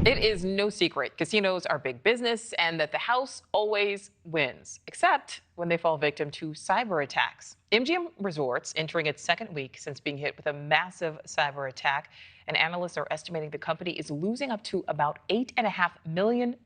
It is no secret casinos are big business and that the house always wins, except when they fall victim to cyber attacks. MGM Resorts entering its second week since being hit with a massive cyber attack, and analysts are estimating the company is losing up to about $8.5 million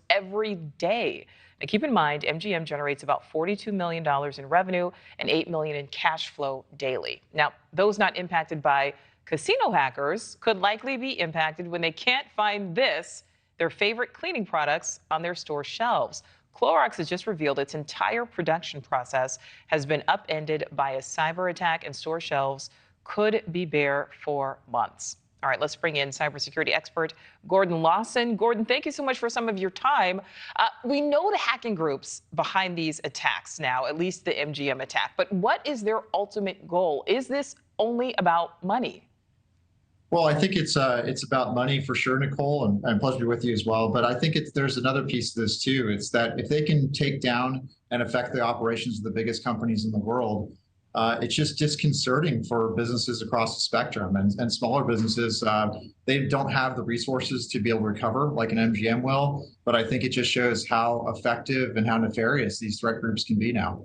every day. Now, keep in mind, MGM generates about $42 million in revenue and $8 million in cash flow daily. Now, those not impacted by casino hackers could likely be impacted when they can't find their favorite cleaning products, on their store shelves. Clorox has just revealed its entire production process has been upended by a cyber attack, and store shelves could be bare for months. All right, let's bring in cybersecurity expert Gordon Lawson. Gordon, thank you so much for some of your time. We know the hacking groups behind these attacks now, at least the MGM attack, but what is their ultimate goal? Is this only about money? Well, I think it's about money for sure, Nichole, and pleasure to be with you as well. But I think there's another piece to this too. It's that if they can take down and affect the operations of the biggest companies in the world, it's just disconcerting for businesses across the spectrum, and smaller businesses. They don't have the resources to be able to recover like an MGM will. But I think it just shows how effective and how nefarious these threat groups can be now.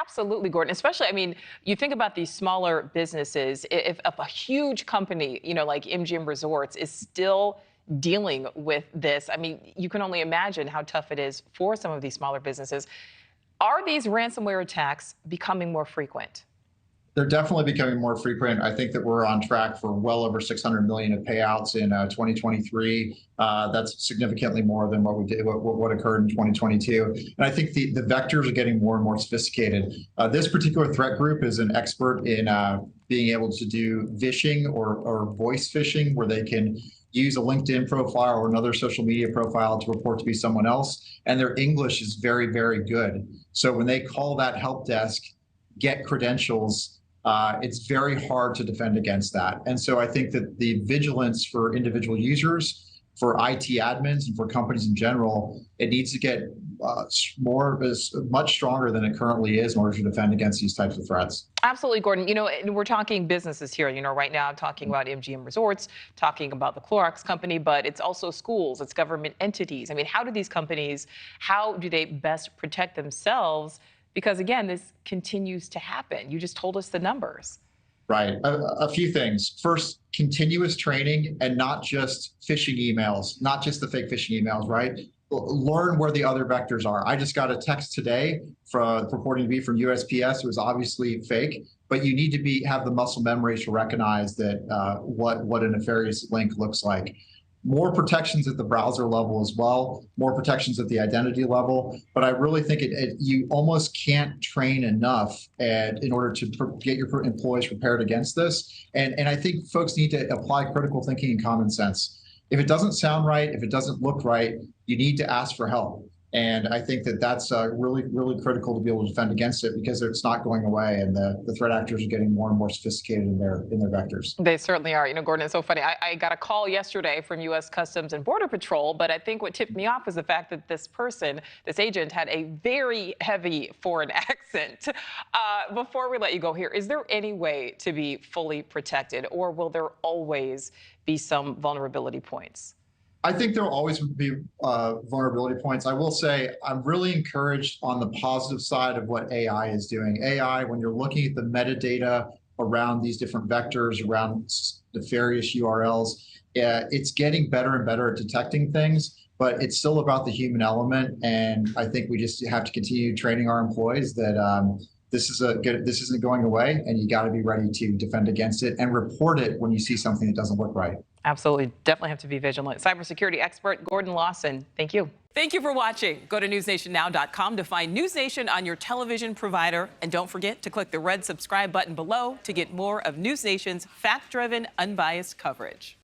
Absolutely, Gordon. Especially, I mean, you think about these smaller businesses. If a huge company, like MGM Resorts, is still dealing with this, I mean, you can only imagine how tough it is for some of these smaller businesses. Are these ransomware attacks becoming more frequent? They're definitely becoming more frequent. I think that we're on track for well over 600 million of payouts in 2023. That's significantly more than what we did, what occurred in 2022. And I think the vectors are getting more and more sophisticated. This particular threat group is an expert in being able to do vishing or voice phishing, where they can use a LinkedIn profile or another social media profile to report to be someone else. And their English is very, very good. So when they call that help desk, get credentials, it's very hard to defend against that. And so I think that the vigilance for individual users, for IT admins, and for companies in general, it needs to get much stronger than it currently is in order to defend against these types of threats. Absolutely, Gordon. And we're talking businesses here. Right now I'm talking about MGM Resorts, talking about the Clorox company, but it's also schools, it's government entities. I mean, how do they best protect themselves? Because again, this continues to happen. You just told us the numbers. Right. A few things. First, continuous training, and not just phishing emails, not just the fake phishing emails, right? Learn where the other vectors are. I just got a text today purporting to be from USPS. It was obviously fake, but you need to have the muscle memory to recognize that what a nefarious link looks like. More protections at the browser level as well, more protections at the identity level. But I really think you almost can't train enough in order to get your employees prepared against this. And I think folks need to apply critical thinking and common sense. If it doesn't sound right, if it doesn't look right, you need to ask for help. And I think that that's really, really critical to be able to defend against it, because it's not going away, and the threat actors are getting more and more sophisticated in their vectors. They certainly are. Gordon, it's so funny. I got a call yesterday from U.S. Customs and Border Patrol, but I think what tipped me off was the fact that this agent, had a very heavy foreign accent. Before we let you go here, is there any way to be fully protected, or will there always be some vulnerability points? I think there will always be vulnerability points. I will say I'm really encouraged on the positive side of what AI is doing. AI, when you're looking at the metadata around these different vectors, around nefarious URLs, it's getting better and better at detecting things, but it's still about the human element. And I think we just have to continue training our employees that this isn't going away, and you got to be ready to defend against it and report it when you see something that doesn't look right. Absolutely. Definitely have to be vigilant. Cybersecurity expert Gordon Lawson, thank you. Thank you for watching. Go to newsnationnow.com to find News Nation on your television provider. And don't forget to click the red subscribe button below to get more of News Nation's fact-driven, unbiased coverage.